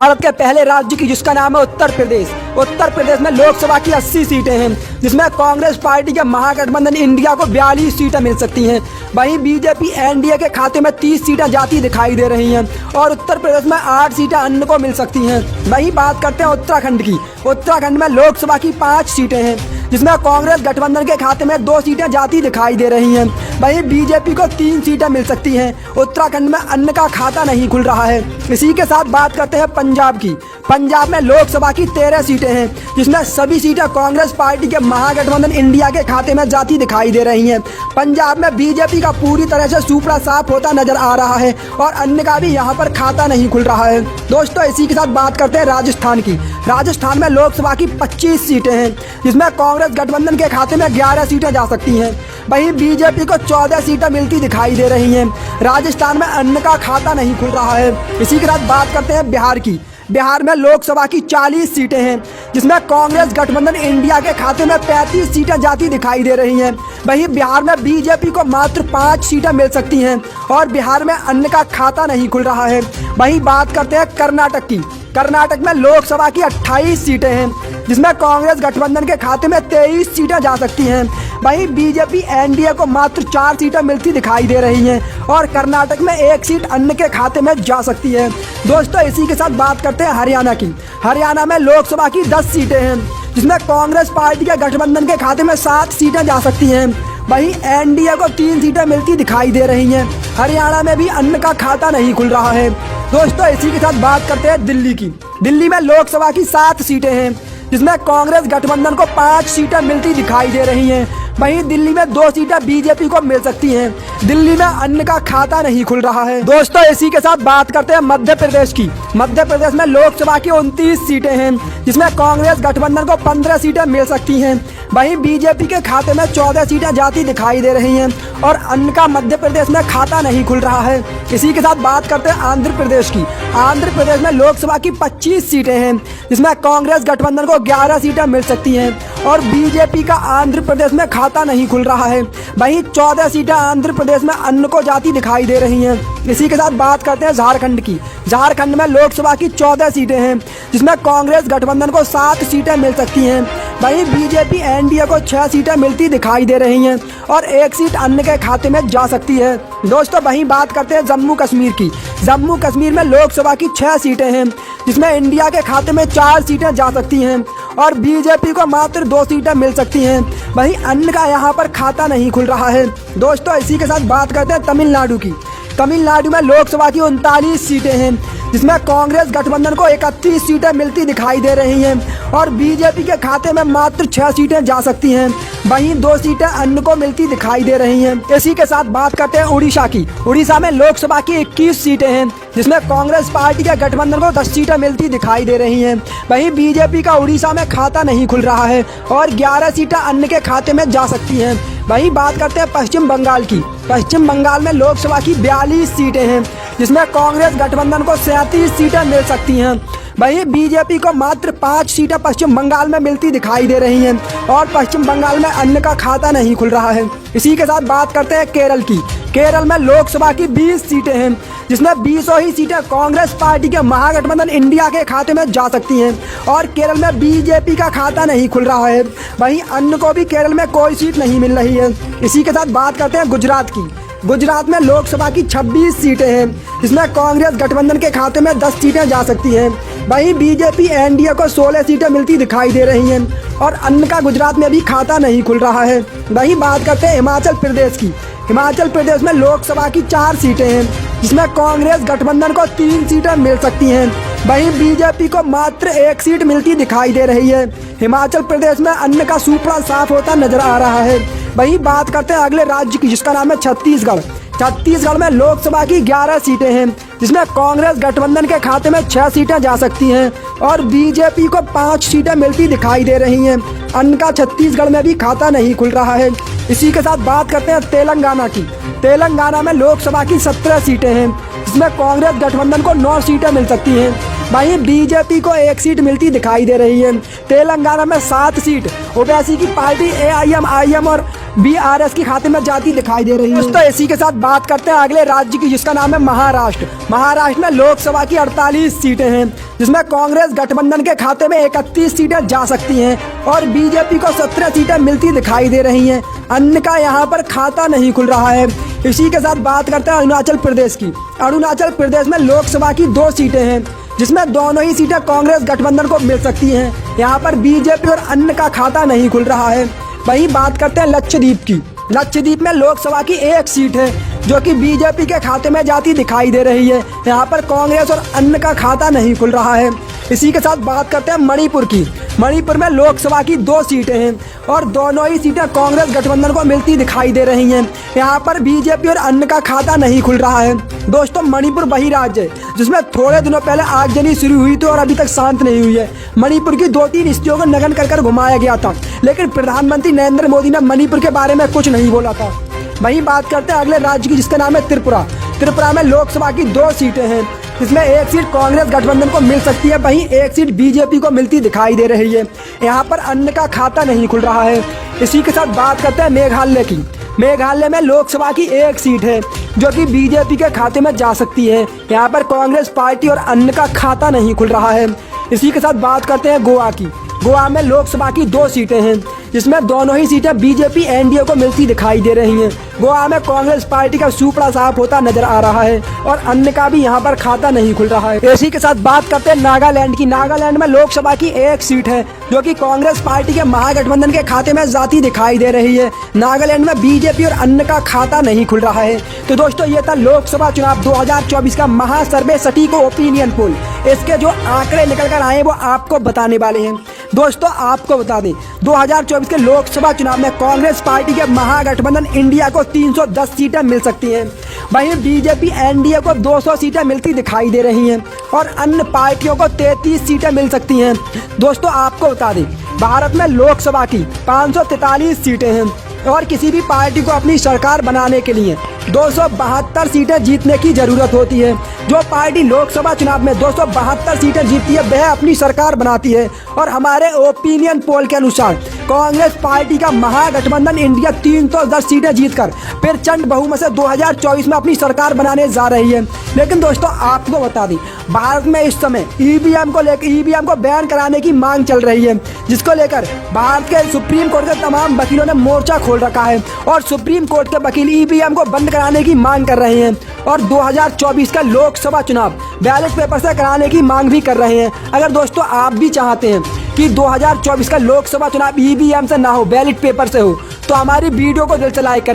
भारत के पहले राज्य की जिसका नाम है उत्तर प्रदेश। उत्तर प्रदेश में लोकसभा की 80 सीटें हैं, जिसमें कांग्रेस पार्टी के महागठबंधन इंडिया को 42 सीटें मिल सकती हैं। वहीं बीजेपी एनडीए के खाते में 30 सीटें जाती दिखाई दे रही हैं और उत्तर प्रदेश में 8 सीटें अन्य को मिल सकती हैं। वहीं बात करते हैं उत्तराखंड की। उत्तराखंड में लोकसभा की 5 सीटें हैं, जिसमें कांग्रेस गठबंधन के खाते में 2 सीटें जाती दिखाई दे रही हैं। वहीं बीजेपी को 3 सीटें मिल सकती हैं। उत्तराखंड में अन्य का खाता नहीं खुल रहा है। इसी के साथ बात करते हैं पंजाब की। पंजाब में लोकसभा की 13 सीटें हैं, जिसमें सभी सीटें कांग्रेस पार्टी के महागठबंधन इंडिया के खाते में जाती दिखाई दे रही हैं। पंजाब में बीजेपी का पूरी तरह से सुपड़ा साफ होता नजर आ रहा है और अन्य का भी यहाँ पर खाता नहीं खुल रहा है। दोस्तों, इसी के साथ बात करते हैं राजस्थान की। राजस्थान में लोकसभा की 25 सीटें हैं, जिसमें कांग्रेस गठबंधन के खाते में 11 सीटें जा सकती हैं। वहीं बीजेपी को 14 सीटें मिलती दिखाई दे रही हैं। राजस्थान में अन्य का खाता नहीं खुल रहा है। इसी के साथ बात करते हैं बिहार की। बिहार में लोकसभा की 40 सीटें हैं, जिसमें कांग्रेस गठबंधन इंडिया के खाते में 35 सीटें जाती दिखाई दे रही हैं। वहीं बिहार में बीजेपी को मात्र 5 सीटें मिल सकती हैं और बिहार में अन्य का खाता नहीं खुल रहा है। वहीं बात करते हैं कर्नाटक की। कर्नाटक में लोकसभा की 28 सीटें हैं, जिसमें कांग्रेस गठबंधन के खाते में 23 सीटें जा सकती हैं। वहीं बीजेपी एनडीए को मात्र 4 सीटें मिलती दिखाई दे रही हैं और कर्नाटक में 1 सीट अन्य के खाते में जा सकती है। दोस्तों, इसी के साथ बात करते हैं हरियाणा की। हरियाणा में लोकसभा की 10 सीटें हैं, जिसमें कांग्रेस पार्टी के गठबंधन के खाते में 7 सीटें जा सकती हैं। वहीं एनडीए को 3 सीटें मिलती दिखाई दे रही हैं। हरियाणा में भी अन्य का खाता नहीं खुल रहा है। दोस्तों, इसी के साथ बात करते हैं दिल्ली की। दिल्ली में लोकसभा की 7 सीटें हैं, जिसमें कांग्रेस गठबंधन को 5 सीटें मिलती दिखाई दे रही हैं। वहीं दिल्ली में 2 सीटें बीजेपी को मिल सकती हैं। दिल्ली में अन्य का खाता नहीं खुल रहा है। दोस्तों, इसी के साथ बात करते हैं मध्य प्रदेश की। मध्य प्रदेश में लोकसभा की 29 सीटें हैं, जिसमें कांग्रेस गठबंधन को 15 सीटें मिल सकती हैं। वहीं बीजेपी के खाते में 14 सीटें जाती दिखाई दे रही हैं और अन्य का मध्य प्रदेश में खाता नहीं खुल रहा है। इसी के साथ बात करते हैं आंध्र प्रदेश की। आंध्र प्रदेश में लोकसभा की 25 सीटें हैं, जिसमें कांग्रेस गठबंधन को 11 सीटें मिल सकती हैं और बीजेपी का आंध्र प्रदेश में खाता नहीं खुल रहा है। वहीं 14 सीटें आंध्र प्रदेश में अन्य को जाती दिखाई दे रही हैं। इसी के साथ बात करते हैं झारखंड की। झारखंड में लोकसभा की 14 सीटें हैं, जिसमें कांग्रेस गठबंधन को 7 सीटें मिल सकती हैं। वहीं बीजेपी एनडीए को 6 सीटें मिलती दिखाई दे रही हैं और 1 सीट अन्य के खाते में जा सकती है। दोस्तों, वहीं बात करते हैं जम्मू कश्मीर की। जम्मू कश्मीर में लोकसभा की 6 सीटें हैं, जिसमें इंडिया के खाते में 4 सीटें जा सकती हैं और बीजेपी को मात्र 2 सीटें मिल सकती हैं। वहीं अन्य का यहाँ पर खाता नहीं खुल रहा है। दोस्तों, इसी के साथ बात करते हैं तमिलनाडु की। तमिलनाडु में लोकसभा की 39 सीटें हैं, जिसमें कांग्रेस गठबंधन को 31 सीटें मिलती दिखाई दे रही हैं और बीजेपी के खाते में मात्र 6 सीटें जा सकती हैं। वहीं 2 सीटें अन्य को मिलती दिखाई दे रही हैं। इसी के साथ बात करते हैं उड़ीसा की। उड़ीसा में लोकसभा की 21 सीटें हैं, जिसमें कांग्रेस पार्टी के गठबंधन को 10 सीटें मिलती दिखाई दे रही हैं। वहीं बीजेपी का उड़ीसा में खाता नहीं खुल रहा है और 11 सीटें अन्य के खाते में जा सकती हैं। वहीं बात करते हैं पश्चिम बंगाल की। पश्चिम बंगाल में लोकसभा की 42 सीटें हैं, जिसमें कांग्रेस गठबंधन को 37 सीटें मिल सकती हैं। वहीं बीजेपी को मात्र 5 सीटें पश्चिम बंगाल में मिलती दिखाई दे रही हैं और पश्चिम बंगाल में अन्य का खाता नहीं खुल रहा है। इसी के साथ बात करते हैं केरल की। केरल में लोकसभा की 20 सीटें हैं, जिसमें 20 ही सीटें कांग्रेस पार्टी के महागठबंधन इंडिया के खाते में जा सकती हैं और केरल में बीजेपी का खाता नहीं खुल रहा है। वहीं अन्य को भी केरल में कोई सीट नहीं मिल रही है। इसी के साथ बात करते हैं गुजरात की। गुजरात में लोकसभा की 26 सीटें हैं, जिसमें कांग्रेस गठबंधन के खाते में 10 सीटें जा सकती हैं। वहीं बीजेपी एनडीए को 16 सीटें मिलती दिखाई दे रही हैं और अन्य का गुजरात में भी खाता नहीं खुल रहा है। वहीं बात करते हैं हिमाचल प्रदेश की। हिमाचल प्रदेश में लोकसभा की 4 सीटें हैं, जिसमें कांग्रेस गठबंधन को 3 सीटें मिल सकती हैं। वहीं बीजेपी को मात्र 1 सीट मिलती दिखाई दे रही है। हिमाचल प्रदेश में अन्य का सुपड़ा साफ होता नजर आ रहा है। वहीं बात करते हैं अगले राज्य की, जिसका नाम है छत्तीसगढ़। छत्तीसगढ़ में लोकसभा की 11 सीटें हैं, जिसमें कांग्रेस गठबंधन के खाते में 6 सीटें जा सकती हैं और बीजेपी को 5 सीटें मिलती दिखाई दे रही हैं। अन्य का छत्तीसगढ़ में भी खाता नहीं खुल रहा है। इसी के साथ बात करते हैं तेलंगाना की। तेलंगाना में लोकसभा की 17 सीटें हैं, जिसमें कांग्रेस गठबंधन को 9 सीटें मिल सकती हैं। वहीं बीजेपी को 1 सीट मिलती दिखाई दे रही है। तेलंगाना में 7 सीट ओवैसी की पार्टी AIMIM और बीआरएस के खाते में जाती दिखाई दे रही है। दोस्तों इसी के साथ बात करते हैं अगले राज्य की, जिसका नाम है महाराष्ट्र। महाराष्ट्र में लोकसभा की 48 सीटें हैं, जिसमें कांग्रेस गठबंधन के खाते में 31 सीटें जा सकती हैं और बीजेपी को 17 सीटें मिलती दिखाई दे रही हैं। अन्य का यहाँ पर खाता नहीं खुल रहा है। इसी के साथ बात करते हैं अरुणाचल प्रदेश की। अरुणाचल प्रदेश में लोकसभा की 2 सीटें हैं, जिसमें दोनों ही सीटें कांग्रेस गठबंधन को मिल सकती हैं। यहाँ पर बीजेपी और अन्य का खाता नहीं खुल रहा है। वहीं बात करते हैं लक्षद्वीप की। लक्षद्वीप में लोकसभा की 1 सीट है, जो कि बीजेपी के खाते में जाती दिखाई दे रही है। यहाँ पर कांग्रेस और अन्य का खाता नहीं खुल रहा है। इसी के साथ बात करते हैं मणिपुर की। मणिपुर में लोकसभा की 2 सीटें हैं और दोनों ही सीटें कांग्रेस गठबंधन को मिलती दिखाई दे रही हैं। यहाँ पर बीजेपी और अन्य का खाता नहीं खुल रहा है। दोस्तों मणिपुर वही राज्य है जिसमें थोड़े दिनों पहले आगजनी शुरू हुई थी और अभी तक शांत नहीं हुई है। मणिपुर की 2-3 स्त्रियों को नग्न कर घुमाया गया था, लेकिन प्रधानमंत्री नरेंद्र मोदी ने मणिपुर के बारे में कुछ नहीं बोला था। वहीं बात करते हैं अगले राज्य की, जिसका नाम है त्रिपुरा। त्रिपुरा में लोकसभा की 2 सीटें हैं, जिसमें 1 सीट कांग्रेस गठबंधन को मिल सकती है, वहीं 1 सीट बीजेपी को मिलती दिखाई दे रही है। यहाँ पर अन्य का खाता नहीं खुल रहा है। इसी के साथ बात करते हैं मेघालय की। मेघालय में लोकसभा की 1 सीट है, जो कि बीजेपी के खाते में जा सकती है। यहाँ पर कांग्रेस पार्टी और अन्य का खाता नहीं खुल रहा है। इसी के साथ बात करते हैं गोवा की। गोवा में लोकसभा की 2 सीटें हैं, जिसमें दोनों ही सीटें बीजेपी एनडीए को मिलती दिखाई दे रही हैं। गोवा में कांग्रेस पार्टी का सुपड़ा साफ होता नजर आ रहा है और अन्य का भी यहां पर खाता नहीं खुल रहा है। इसी के साथ बात करते हैं नागालैंड की। नागालैंड में लोकसभा की 1 सीट है, जो कि कांग्रेस पार्टी के महागठबंधन के खाते में जाती दिखाई दे रही है। नागालैंड में बीजेपी और अन्य का खाता नहीं खुल रहा है। तो दोस्तों ये था लोकसभा चुनाव 2024 का महासर्वे सटीक ओपिनियन पोल। इसके जो आंकड़े निकल कर आए वो आपको बताने वाले हैं। दोस्तों आपको बता दें 2024 के लोकसभा चुनाव में कांग्रेस पार्टी के महागठबंधन इंडिया को 310 सीटें मिल सकती हैं। वहीं बीजेपी एनडीए को 200 सीटें मिलती दिखाई दे रही हैं और अन्य पार्टियों को 33 सीटें मिल सकती हैं। दोस्तों आपको बता दें भारत में लोकसभा की 543 सीटें हैं और किसी भी पार्टी को अपनी सरकार बनाने के लिए 272 सीटें जीतने की जरूरत होती है। जो पार्टी लोकसभा चुनाव में 272 सीटें जीतती है वह अपनी सरकार बनाती है और हमारे ओपिनियन पोल के अनुसार कांग्रेस पार्टी का महागठबंधन इंडिया 310 सीटें जीतकर फिर चंद बहुमत से 2024 में अपनी सरकार बनाने जा रही है। लेकिन दोस्तों आपको बता दें भारत में इस समय ईवीएम को बैन कराने की मांग चल रही है, जिसको लेकर भारत के सुप्रीम कोर्ट के तमाम वकीलों ने मोर्चा खोल रखा है और सुप्रीम कोर्ट के वकील ईवीएम को बंद कराने की मांग कर रहे हैं और 2024 का लोकसभा चुनाव बैलेट पेपर से कराने की मांग भी कर रहे हैं। अगर दोस्तों आप भी चाहते हैं कि 2024 का लोकसभा चुनाव ईवीएम से ना हो बैलेट पेपर से हो, तो हमारी वीडियो को दिल से लाइक करें।